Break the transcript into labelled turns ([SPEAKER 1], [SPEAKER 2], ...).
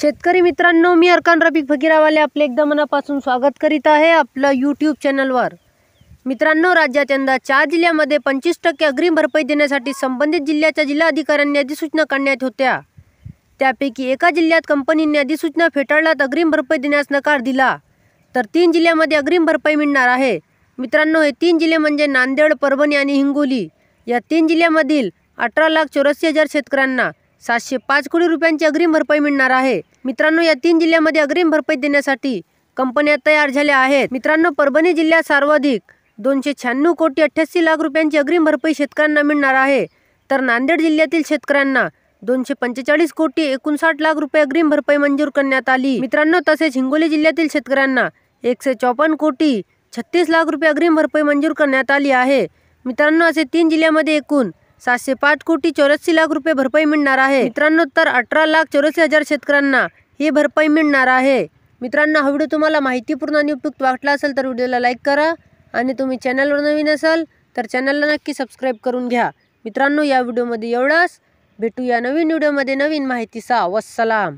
[SPEAKER 1] शेतकरी मित्रांनो, मी अर्कान रफिक फकीरावाले आपले एकदम मनापासून स्वागत करीत आहे आपलं यूट्यूब चॅनलवर। मित्रांनो, राज्यात यंदा 4 जिल्ह्यांमध्ये 25% अग्रिम भरपाई देण्यासाठी संबंधित जिल्ह्याच्या जिल्हाधिकाऱ्यांनी अधिसूचना काढण्यात होत्या। त्यापैकी एका जिल्ह्यात कंपनीने अधिसूचना फेटाळल्यात अग्रिम भरपाई देण्यास नकार दिला, तर 3 जिल्ह्यांमध्ये अग्रिम भरपाई मिळणार आहे। मित्रांनो, हे 3 जिल्हे म्हणजे नांदेड, परभणी आणि हिंगोली। या 3 जिल्ह्यांमधील 18,84,000 शेतकऱ्यांना 705 कोटी रुपयांची अग्रिम भरपाई मिळणार आहे। मित्रांनो, या 3 जिल्ह्यांमध्ये अग्रिम भरपाई देण्यासाठी कंपन्या तयार झाल्या आहेत। मित्रांनो, परभणी जिल्ह्यात सर्वाधिक 296 कोटी 88 लाख रुपयांची अग्रिम भरपाई शेतकऱ्यांना मिळणार आहे, तर नांदेड जिल्ह्यातील शेतकऱ्यांना 245 कोटी 59 लाख रुपये अग्रिम भरपाई मंजूर करण्यात आली। मित्रांनो, तसेच हिंगोली जिल्ह्यातील शेतकऱ्यांना 154 कोटी 36 लाख रुपये अग्रिम भरपाई मंजूर करण्यात आली आहे। मित्रांनो, असे 3 जिल्ह्यांमध्ये एकूण 705 कोटी 84 लाख रुपये भरपाई मिळणार आहे। मित्रांनो, तर 18,84,000 शेतकऱ्यांना ही भरपाई मिळणार आहे। मित्रांनो, हा व्हिडिओ तुम्हाला माहितीपूर्ण आणि उपयुक्त वाटला असेल तर व्हिडिओला लाईक करा, आणि तुम्ही चॅनलवर नवीन असाल तर चॅनलला नक्की सबस्क्राईब करून घ्या। मित्रांनो, या व्हिडिओमध्ये एवढंच। भेटूया नवीन व्हिडिओमध्ये नवीन माहितीसह। वस्सलाम।